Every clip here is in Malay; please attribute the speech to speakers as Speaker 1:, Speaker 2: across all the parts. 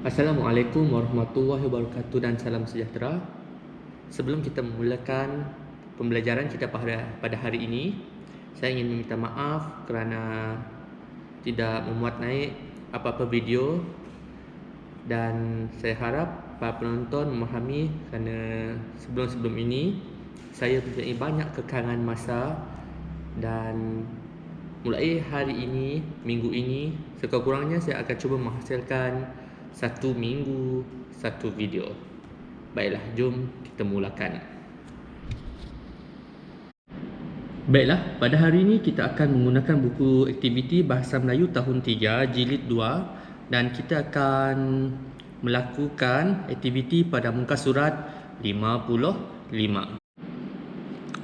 Speaker 1: Assalamualaikum warahmatullahi wabarakatuh dan salam sejahtera. Sebelum kita memulakan pembelajaran kita pada hari ini, saya ingin meminta maaf kerana tidak memuat naik apa-apa video, dan saya harap para penonton memahami kerana sebelum-sebelum ini saya mempunyai banyak kekangan masa, dan mulai hari ini, minggu ini, sekurang-kurangnya saya akan cuba menghasilkan satu minggu satu video. Baiklah, jom kita mulakan. Baiklah, pada hari ini kita akan menggunakan buku aktiviti Bahasa Melayu tahun 3 jilid 2, dan kita akan melakukan aktiviti pada muka surat 55.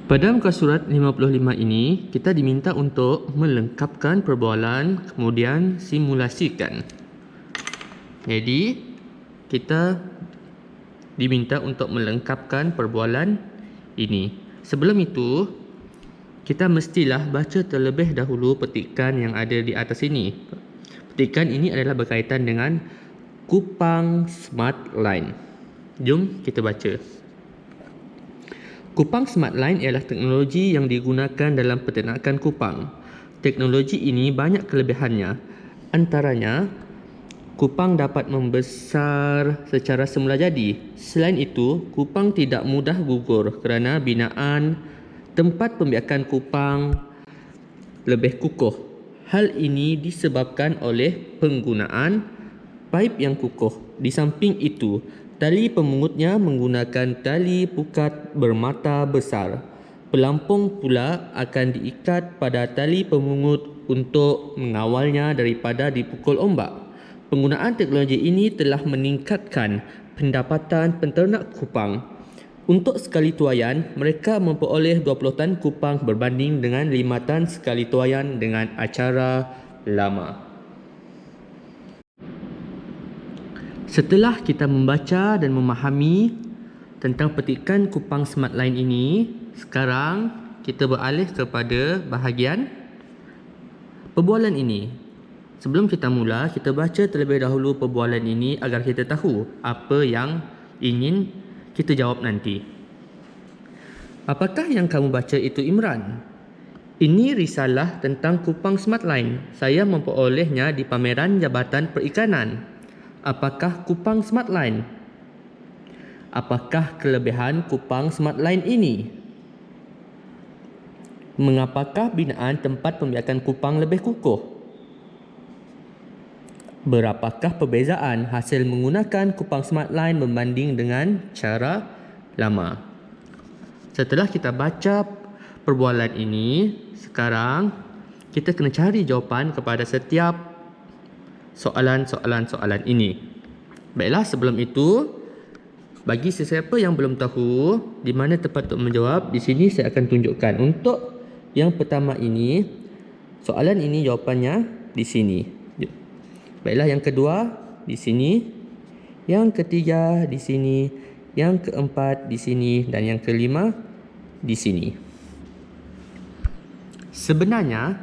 Speaker 1: Pada muka surat 55 ini, kita diminta untuk melengkapkan perbualan kemudian simulasikan. Jadi, kita diminta untuk melengkapkan perbualan ini. Sebelum itu, kita mestilah baca terlebih dahulu petikan yang ada di atas ini. Petikan ini adalah berkaitan dengan Kupang Smart Line. Jom kita baca. Kupang Smart Line ialah teknologi yang digunakan dalam peternakan kupang. Teknologi ini banyak kelebihannya. Antaranya, kupang dapat membesar secara semula jadi. Selain itu, kupang tidak mudah gugur kerana binaan tempat pembiakan kupang lebih kukuh. Hal ini disebabkan oleh penggunaan paip yang kukuh. Di samping itu, tali pemungutnya menggunakan tali pukat bermata besar. Pelampung pula akan diikat pada tali pemungut untuk mengawalnya daripada dipukul ombak. Penggunaan teknologi ini telah meningkatkan pendapatan penternak kupang. Untuk sekali tuaian, mereka memperoleh 20 tan kupang berbanding dengan 5 tan sekali tuaian dengan acara lama. Setelah kita membaca dan memahami tentang petikan Kupang Smart Line ini, sekarang kita beralih kepada bahagian perbualan ini. Sebelum kita mula, kita baca terlebih dahulu perbualan ini agar kita tahu apa yang ingin kita jawab nanti. Apakah yang kamu baca itu, Imran? Ini risalah tentang Kupang Smart Line. Saya memperolehnya di pameran Jabatan Perikanan. Apakah Kupang Smart Line? Apakah kelebihan Kupang Smart Line ini? Mengapakah binaan tempat pembiakan kupang lebih kukuh? Berapakah perbezaan hasil menggunakan Kupang Smart Line berbanding dengan cara lama? Setelah kita baca perbualan ini, sekarang kita kena cari jawapan kepada setiap soalan ini. Baiklah, sebelum itu, bagi sesiapa yang belum tahu di mana tempat untuk menjawab, di sini saya akan tunjukkan. Untuk yang pertama ini, soalan ini jawapannya di sini. Baiklah, yang kedua di sini, yang ketiga di sini, yang keempat di sini, dan yang kelima di sini. Sebenarnya,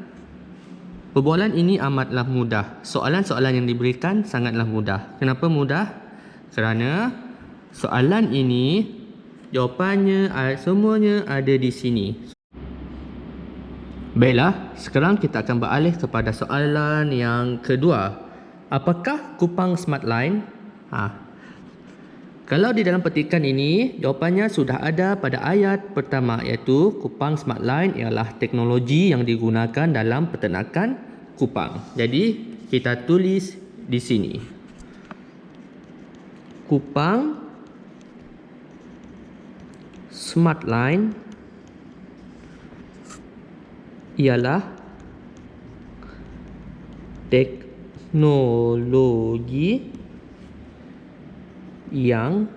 Speaker 1: perbualan ini amatlah mudah. Soalan-soalan yang diberikan sangatlah mudah. Kenapa mudah? Kerana soalan ini jawapannya semuanya ada di sini. Baiklah, sekarang kita akan beralih kepada soalan yang kedua. Apakah Kupang Smart Line? Kalau di dalam petikan ini, jawapannya sudah ada pada ayat pertama, iaitu Kupang Smart Line ialah teknologi yang digunakan dalam peternakan kupang. Jadi, kita tulis di sini. Kupang Smart Line ialah teknologi yang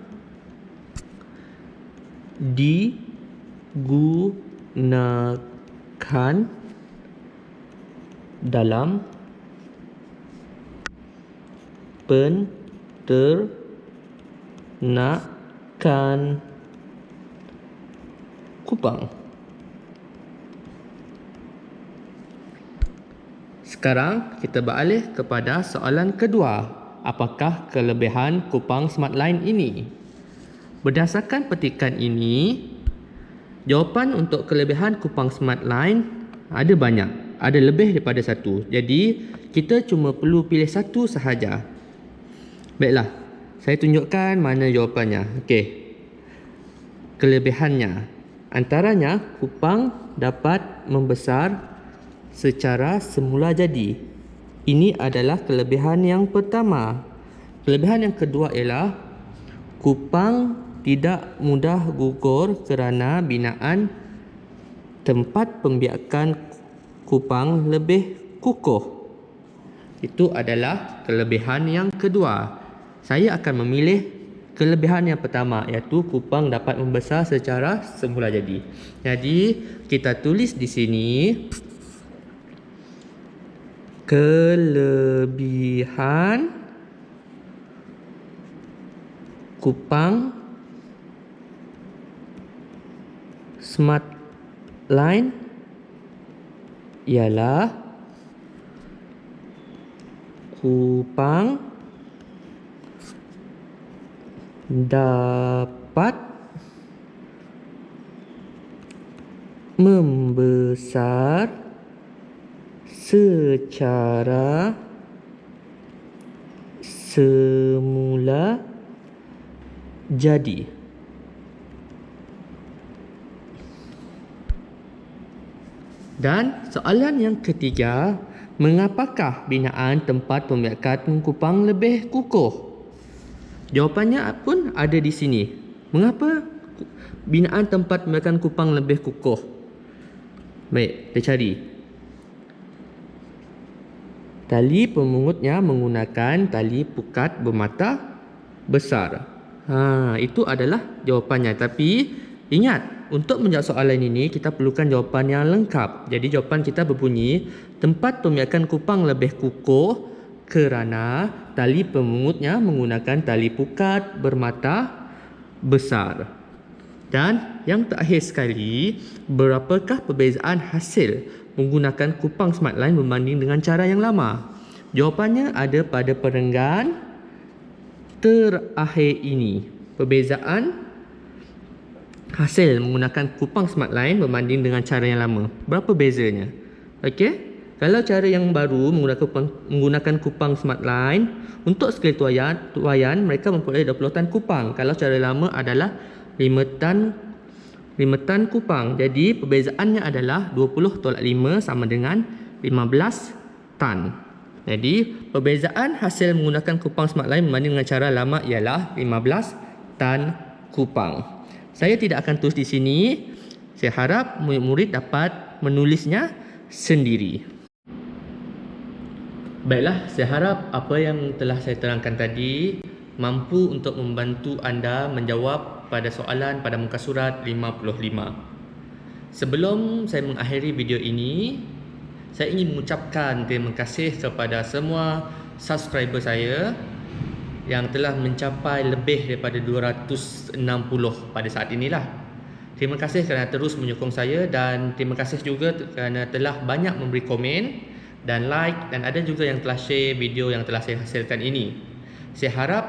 Speaker 1: digunakan dalam peternakan kupang. Sekarang kita beralih kepada soalan kedua. apakah kelebihan kupang Smartline ini? Berdasarkan petikan ini, jawapan untuk kelebihan kupang Smartline ada banyak, ada lebih daripada satu. Jadi, kita cuma perlu pilih satu sahaja. Baiklah, saya tunjukkan mana jawapannya. Okey. Kelebihannya, antaranya kupang dapat membesar secara semula jadi. Ini adalah kelebihan yang pertama. Kelebihan yang kedua ialah kupang tidak mudah gugur kerana binaan tempat pembiakan kupang lebih kukuh. Itu adalah kelebihan yang kedua. Saya akan memilih kelebihan yang pertama, iaitu kupang dapat membesar secara semula jadi. Jadi, kita tulis di sini kelebihan kupang Smartline ialah kupang dapat membesar secara semula jadi. Dan soalan yang ketiga, mengapakah binaan tempat pembiakan kupang lebih kukuh? Jawapannya pun ada di sini. Mengapa binaan tempat pembiakan kupang lebih kukuh? Baik, kita cari. Tali pemungutnya menggunakan tali pukat bermata besar. Itu adalah jawapannya. Tapi ingat, untuk menjawab soalan ini kita perlukan jawapan yang lengkap. Jadi jawapan kita berbunyi, tempat pembiakan kupang lebih kukuh kerana tali pemungutnya menggunakan tali pukat bermata besar. Dan yang terakhir sekali, berapakah perbezaan hasil menggunakan kupang Smartline berbanding dengan cara yang lama? Jawapannya ada pada perenggan terakhir ini. Perbezaan hasil menggunakan kupang Smartline berbanding dengan cara yang lama. Berapa bezanya? Okey. Kalau cara yang baru menggunakan kupang Smartline, untuk skala tuaian mereka memperoleh 20 tan kupang. Kalau cara lama adalah 5 tan kupang. Jadi perbezaannya adalah 20 tolak 5 sama dengan 15 tan. Jadi perbezaan hasil menggunakan kupang Smartline berbanding dengan cara lama ialah 15 tan kupang. Saya tidak akan tulis di sini. Saya harap murid-murid dapat menulisnya sendiri. Baiklah, saya harap apa yang telah saya terangkan tadi mampu untuk membantu anda menjawab pada soalan pada muka surat 55. Sebelum saya mengakhiri video ini, saya ingin mengucapkan terima kasih kepada semua subscriber saya yang telah mencapai lebih daripada 260 pada saat inilah. Terima kasih kerana terus menyokong saya dan terima kasih juga kerana telah banyak memberi komen dan like, dan ada juga yang telah share video yang telah saya hasilkan ini. Saya harap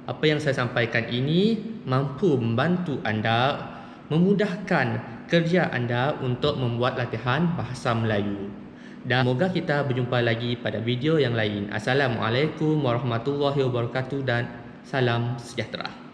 Speaker 1: apa yang saya sampaikan ini mampu membantu anda, memudahkan kerja anda untuk membuat latihan bahasa Melayu. Dan semoga kita berjumpa lagi pada video yang lain. Assalamualaikum warahmatullahi wabarakatuh dan salam sejahtera.